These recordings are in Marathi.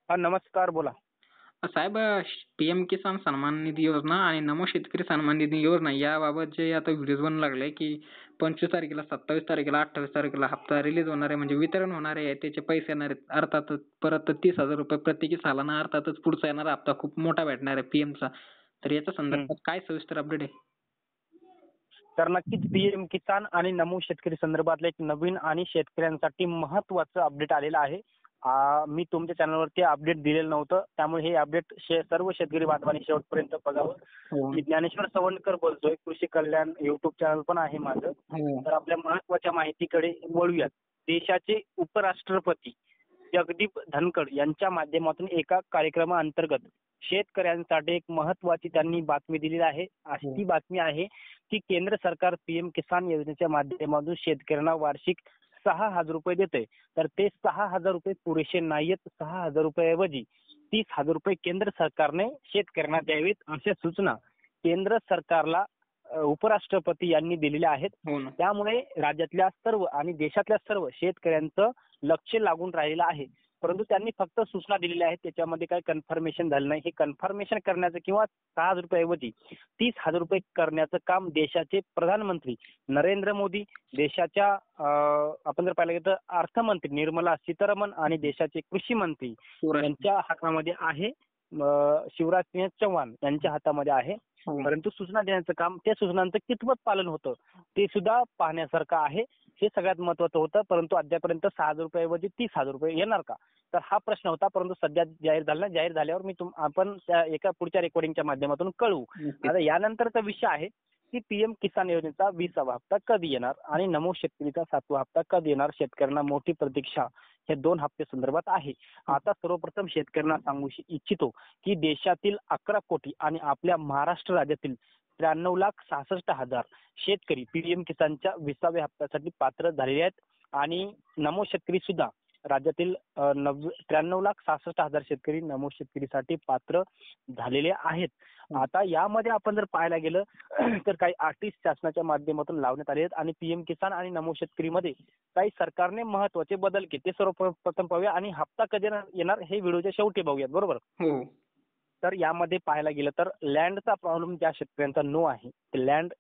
हा, नमस्कार, बोला. साहेब, पीएम किसान सन्मान निधी योजना आणि नमो शेतकरी सन्मान निधी योजना याबाबत जे आता व्हिडिओ बनू लागले की 25 तारखेला, 27 तारखेला, 28 तारखेला हप्ता रिलीज होणार आहे, म्हणजे वितरण होणार आहे, त्याचे पैसे येणार आहेत. अर्थातच परत 30,000 रुपये प्रत्येकी सालाना, अर्थातच पुढचा येणारा हप्ता खूप मोठा भेटणार आहे पीएमचा. तर याच्या हं. संदर्भात काय सविस्तर अपडेट आहे? तर नक्कीच पीएम किसान आणि नमो शेतकरी संदर्भातलं एक नवीन आणि शेतकऱ्यांसाठी महत्त्वाचं अपडेट आलेलं आहे. मी तुमच्या चॅनलवरती अपडेट दिलेलं नव्हतं, त्यामुळे हे अपडेट सर्व शेतकरी बांधवांनी शेवटपर्यंत बघावं. हो. मी ज्ञानेश्वर सवंडकर बोलतोय, कृषी कल्याण युट्यूब चॅनल पण आहे माझं. हो. तर आपल्या महत्त्वाच्या माहितीकडे वळूयात. देशाचे उपराष्ट्रपती जगदीप धनखड यांच्या माध्यमातून एका कार्यक्रमाअंतर्गत शेतकऱ्यांसाठी एक महत्त्वाची त्यांनी बातमी दिलेली आहे. अशी ती बातमी आहे की केंद्र सरकार पीएम किसान योजनेच्या माध्यमातून शेतकऱ्यांना वार्षिक 6,000 रुपये देते. तर ते 6,000 रुपये पुरेसे नाहीयेत. 6,000 रुपयाऐवजी 30,000 रुपये केंद्र सरकारने शेतकऱ्यांना द्यावेत, अशा सूचना केंद्र सरकारला उपराष्ट्रपती यांनी दिलेल्या आहेत. हो ना. त्यामुळे राज्यातल्या सर्व आणि देशातल्या सर्व शेतकऱ्यांचं लक्ष लागून राहिलेलं आहे. परंतु त्यांनी फक्त सूचना दिलेल्या आहेत, त्याच्यामध्ये काही कन्फर्मेशन झालं नाही. हे कन्फर्मेशन करण्याचं किंवा 6,000 रुपयाऐवजी 30,000 रुपये करण्याचं काम देशाचे प्रधानमंत्री नरेंद्र मोदी, देशाच्या आपण जर पाहिलं गेलं तर अर्थमंत्री निर्मला सीतारामन आणि देशाचे कृषी मंत्री यांच्या हातामध्ये आहे. शिवराज सिंह चौहान यांच्या हातामध्ये आहे. हो. परंतु सूचना देण्याचं काम, त्या सूचनांचं कितपत पालन होतं ते सुद्धा पाहण्यासारखं आहे. हे सगळ्यात महत्त्वाचं होतं. परंतु अद्यापर्यंत 6,000 रुपयाऐवजी 30,000 रुपये येणार का, तर हा प्रश्न होता. परंतु सध्या जाहीर झाला. जाहीर झाल्यावर आपण त्या एका पुढच्या रेकॉर्डिंगच्या माध्यमातून कळवू. आता यानंतरचा विषय आहे की पीएम किसान योजनेचा 20वा हप्ता कधी येणार आणि नमो शेतकरीचा 7वा हप्ता कधी येणार. शेतकऱ्यांना मोठी प्रतीक्षा हे 2 हप्ते संदर्भात आहे. आता सर्वप्रथम शेतकऱ्यांना सांगू इच्छितो की देशातील 11 कोटी आणि आपल्या महाराष्ट्र राज्यातील 93,66,000 शेतकरी पीएम किसानच्या 20व्या हप्त्यासाठी पात्र झालेले आहेत. आणि नमो शेतकरी सुद्धा राज्यातील 93,66,000 शेतकरी नमो शेतकरीसाठी पात्र झालेले आहेत. आता यामध्ये आपण जर पाहायला गेलं तर काही अटी शासनाच्या माध्यमातून लावण्यात आले आहेत आणि पीएम किसान आणि नमो शेतकरीमध्ये काही सरकारने महत्त्वाचे बदल केले. ते सर्वप्रथम पाहूया आणि हप्ता कधी येणार हे व्हिडिओच्या शेवटी बघूयात, बरोबर. हो. तर यामध्ये पाहायला गेलं तर लँडचा प्रॉब्लेम ज्या शेतकऱ्यांचा नो आहे, लँड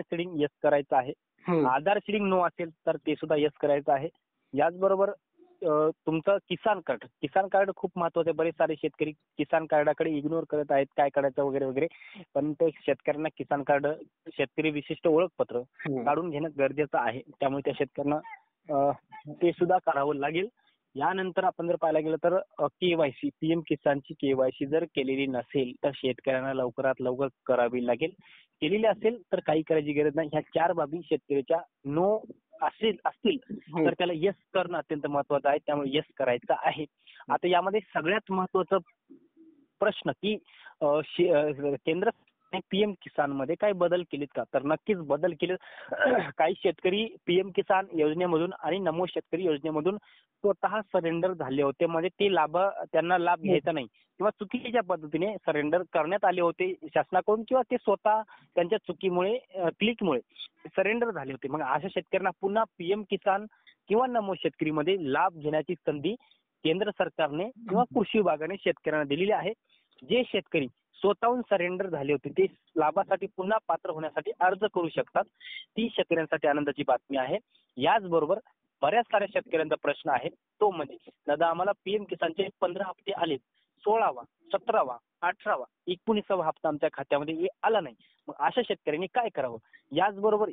सीडिंग यस करायचं आहे. हो. आधार सीडिंग नो असेल तर ते सुद्धा यस करायचं आहे. याचबरोबर तुमचं किसान कार्ड खूप महत्वाचं आहे. बरेच सारे शेतकरी किसान कार्डाकडे इग्नोर करत आहेत, काय करायचं वगैरे वगैरे. पण ते शेतकऱ्यांना किसान कार्ड, शेतकरी विशिष्ट ओळखपत्र हो. काढून घेणं गरजेचं आहे. त्यामुळे त्या शेतकऱ्यांना ते सुद्धा करावं लागेल. यानंतर आपण जर पाहायला गेलं तर केवायसी, पीएम किसानची केवायसी जर केलेली नसेल तर शेतकऱ्यांना लवकरात लवकर करावी लागेल. केलेली असेल तर काही करायची गरज नाही. ह्या 4 बाबी शेतकऱ्याच्या नो असतील हो. तर त्याला येस करणं अत्यंत महत्वाचं आहे. त्यामुळे येस करायचं आहे. आता यामध्ये सगळ्यात महत्वाचं प्रश्न की केंद्र पीएम किसान मध्ये काही बदल केलेत का, तर नक्कीच बदल केले. काही शेतकरी पीएम किसान योजनेमधून आणि नमो शेतकरी योजनेमधून स्वतः सरेंडर झाले होते. म्हणजे ते त्यांना लाभ घ्यायचा नाही किंवा चुकीच्या पद्धतीने सरेंडर करण्यात आले होते शासनाकडून, किंवा ते स्वतः त्यांच्या चुकीमुळे, क्लिकमुळे सरेंडर झाले होते. मग अशा शेतकऱ्यांना पुन्हा पीएम किसान किंवा नमो शेतकरीमध्ये लाभ घेण्याची संधी केंद्र सरकारने किंवा कृषी विभागाने शेतकऱ्यांना दिलेली आहे. जे शेतकरी स्वतःहून सरेंडर झाले होते ते लाभासाठी पुन्हा पात्र होण्यासाठी अर्ज करू शकतात. ती शेतकऱ्यांसाठी आनंदाची बातमी आहे. याचबरोबर बऱ्याच साऱ्या शेतकऱ्यांचा प्रश्न आहे तो म्हणजे, दादा आम्हाला पीएम किसानचे 15 हप्ते आलेत, 16वा, 17वा, 18वा, 19वा हप्ता आमच्या खात्यामध्ये आला नाही. मग अशा शेतकऱ्यांनी काय करावं. याचबरोबर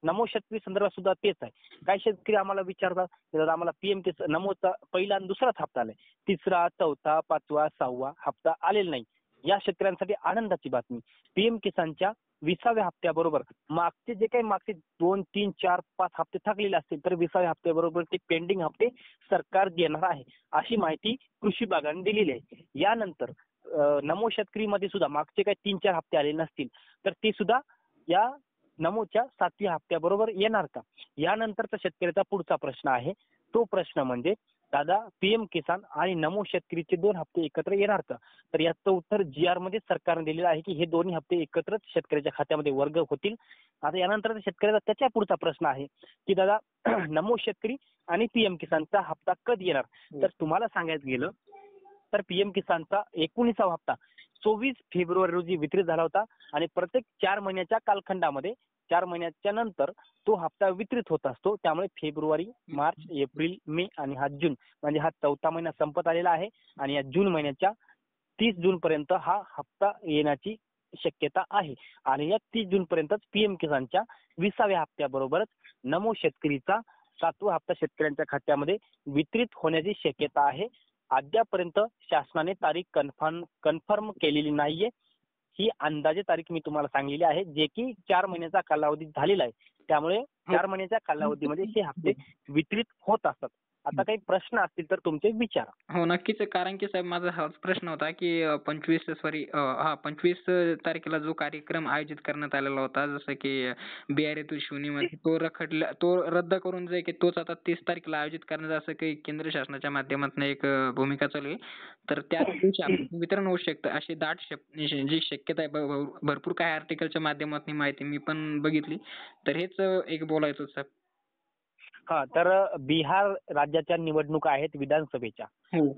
नमो शेतकरी संदर्भात सुद्धा तेच आहे. काही शेतकरी आम्हाला विचारतात, दादा आम्हाला पीएम किसान नमोचा पहिला आणि दुसराच हप्ता आलाय, 3रा, 4था, 5वा, 6वा हप्ता आलेला नाही. या शेतकऱ्यांसाठी आनंदाची बातमी, पीएम किसानच्या 20व्या हप्त्याबरोबर मागचे जे काही 2, 3, 4, 5 हप्ते थकलेले असतील तर 20व्या हप्त्याबरोबर ते पेंडिंग हप्ते सरकार देणार आहे, अशी माहिती कृषी विभागाने दिलेली आहे. यानंतर नमो शेतकरीमध्ये सुद्धा मागचे काही 3-4 हप्ते आले नसतील तर ते सुद्धा या नमोच्या 7व्या हप्त्याबरोबर येणार का. यानंतरचा शेतकऱ्याचा पुढचा प्रश्न आहे. तो प्रश्न म्हणजे, दादा पीएम किसान आणि नमो शेतकरीचे 2 हप्ते एकत्र येणार का. तर याचं उत्तर GR मध्ये सरकारने दिलेलं आहे की हे दोन्ही हप्ते एकत्रच शेतकऱ्याच्या खात्यामध्ये वर्ग होतील. आता यानंतर शेतकऱ्याचा त्याच्या पुढचा प्रश्न आहे की दादा नमो शेतकरी आणि पीएम किसानचा हप्ता कधी येणार. तर तुम्हाला सांगायचं गेलं तर पीएम किसानचा 19वा हप्ता 24 फेब्रुवारी रोजी वितरित झाला होता आणि प्रत्येक 4 महिन्याच्या कालखंडामध्ये 4 महिन्याच्या नंतर तो हप्ता वितरित होत असतो. त्यामुळे फेब्रुवारी, मार्च, एप्रिल, मे आणि हा जून म्हणजे हा 4था महिना संपत आलेला आहे आणि या जून महिन्याच्या 30 जून पर्यंत हा हप्ता येण्याची शक्यता आहे आणि या 30 जून पर्यंतच पीएम किसानच्या 20व्या हप्त्याबरोबरच नमो शेतकरीचा 7वा हप्ता शेतकऱ्यांच्या खात्यामध्ये वितरित होण्याची शक्यता आहे. अद्यापर्यंत शासनाने तारीख कन्फर्म केलेली नाहीये. ही अंदाजे तारीख मी तुम्हाला सांगलेली आहे, जे की 4 महिन्याचा कालावधी झालेला आहे. त्यामुळे 4 महिन्याच्या कालावधीमध्ये हे हप्ते वितरित होत असतात. आता काही प्रश्न असतील तर तुमचे विचारा. हो नक्कीच कारण की साहेब माझा हाच प्रश्न होता की 25 तारखेला जो कार्यक्रम आयोजित करण्यात आलेला होता जसं की बिहारीतील शिवणीमध्ये तो रद्द करून जे की तोच आता 30 तारखेला आयोजित करण्याचा असं काही केंद्र शासनाच्या माध्यमातून एक भूमिका चालू आहे. तर त्या दिवशी आपलं वितरण होऊ शकतं अशी जी शक्यता आहे भरपूर काही आर्टिकलच्या माध्यमातून माहिती मी पण बघितली. तर हेच एक बोलायचं होतं साहेब. हा तर बिहार राज्याच्या निवडणुका आहेत विधानसभेच्या.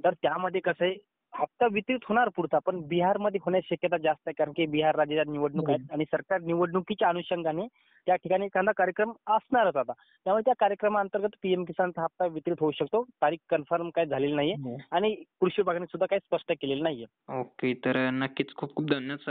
तर त्यामध्ये कसं आहे हप्ता वितरित होणार पुढचा पण बिहारमध्ये होण्याची शक्यता जास्त आहे कारण की बिहार राज्याच्या निवडणूक आहेत आणि सरकार निवडणुकीच्या अनुषंगाने त्या ठिकाणी एखादा कार्यक्रम असणारच आता. त्यामुळे त्या कार्यक्रमाअंतर्गत पीएम किसानचा हप्ता वितरित होऊ शकतो. तारीख कन्फर्म काय झालेली नाहीये आणि कृषी विभागाने सुद्धा काही स्पष्ट केलेलं नाहीये. ओके तर नक्कीच खूप खूप धन्यवाद साहेब.